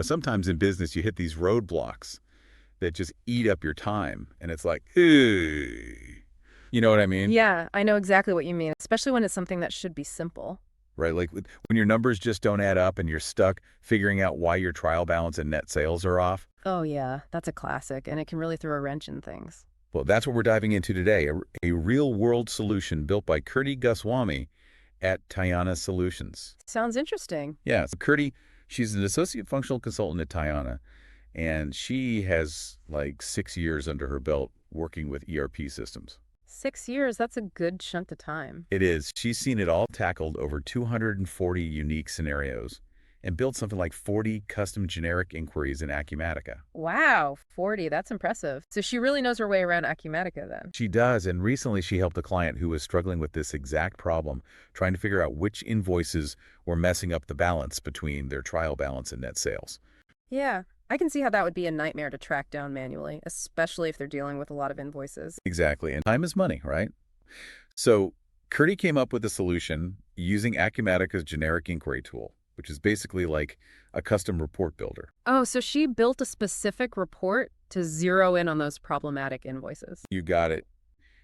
Sometimes in business you hit these roadblocks that just eat up your time, and it's like, "Ugh." You know what I mean? Yeah, I know exactly what you mean, especially when it's something that should be simple. Right? Like when your numbers just don't add up and you're stuck figuring out why your trial balance and net sales are off. Oh, yeah, that's a classic, and it can really throw a wrench in things. Well, that's what we're diving into today, a real-world solution built by Kirti Goswami at Tayana Solutions. Sounds interesting. Yeah, so Kirti, she's an associate functional consultant at Tayana, and she has like 6 years under her belt working with ERP systems. 6 years, that's a good chunk of time. It is. She's seen it all, tackled over 240 unique scenarios and built something like 40 custom generic inquiries in Acumatica. Wow, 40, that's impressive. So she really knows her way around Acumatica then. She does, and recently she helped a client who was struggling with this exact problem, trying to figure out which invoices were messing up the balance between their trial balance and net sales. Yeah, I can see how that would be a nightmare to track down manually, especially if they're dealing with a lot of invoices. Exactly, and time is money, right? So Curdy came up with a solution using Acumatica's generic inquiry tool, which is basically like a custom report builder. Oh, so she built a specific report to zero in on those problematic invoices. You got it.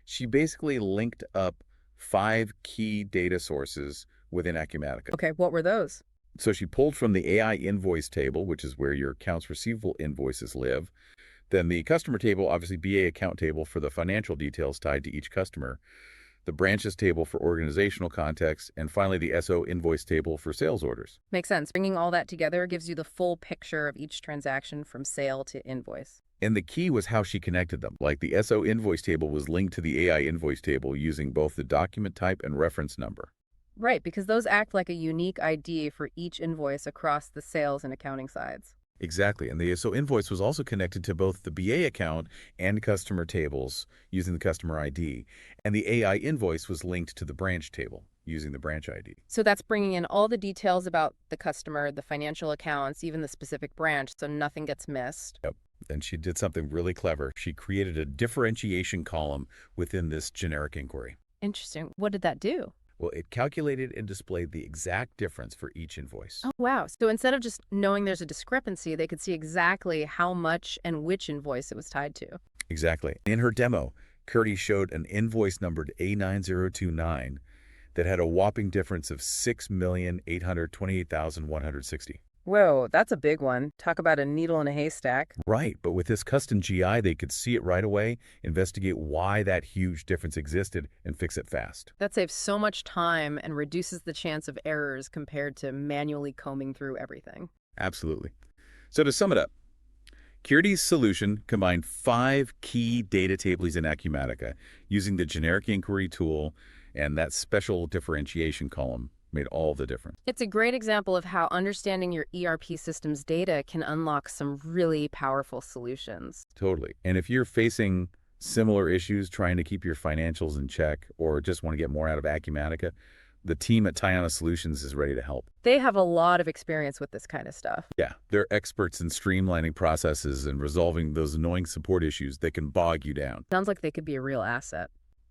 She basically linked up 5 key data sources within Acumatica. Okay, what were those? So she pulled from the AI invoice table, which is where your accounts receivable invoices live. Then the customer table, obviously BA account table for the financial details tied to each customer. The branches table for organizational context, and finally the SO invoice table for sales orders. Makes sense. Bringing all that together gives you the full picture of each transaction from sale to invoice. And the key was how she connected them. Like the SO invoice table was linked to the AI invoice table using both the document type and reference number. Right, because those act like a unique ID for each invoice across the sales and accounting sides. Exactly. And the SO invoice was also connected to both the BA account and customer tables using the customer ID. And the AI invoice was linked to the branch table using the branch ID. So that's bringing in all the details about the customer, the financial accounts, even the specific branch, so nothing gets missed. Yep. And she did something really clever. She created a differentiation column within this generic inquiry. Interesting. What did that do? Well, it calculated and displayed the exact difference for each invoice. Oh, wow. So instead of just knowing there's a discrepancy, they could see exactly how much and which invoice it was tied to. Exactly. In her demo, Kirti showed an invoice numbered A9029 that had a whopping difference of 6,828,160. Whoa, that's a big one. Talk about a needle in a haystack. Right, but with this custom GI, they could see it right away, investigate why that huge difference existed, and fix it fast. That saves so much time and reduces the chance of errors compared to manually combing through everything. Absolutely. So to sum it up, Kirti's solution combined 5 key data tables in Acumatica using the generic inquiry tool and that special differentiation column made all the difference. It's a great example of how understanding your ERP system's data can unlock some really powerful solutions. Totally. And if you're facing similar issues trying to keep your financials in check or just want to get more out of Acumatica, the team at Tayana Solutions is ready to help. They have a lot of experience with this kind of stuff. Yeah, they're experts in streamlining processes and resolving those annoying support issues that can bog you down. Sounds like they could be a real asset.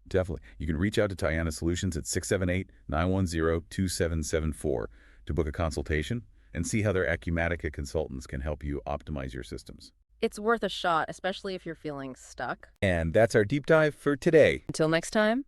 Definitely. You can reach out to Tayana Solutions at 678-910-2774 to book a consultation and see how their Acumatica consultants can help you optimize your systems. It's worth a shot, especially if you're feeling stuck. And that's our deep dive for today. Until next time.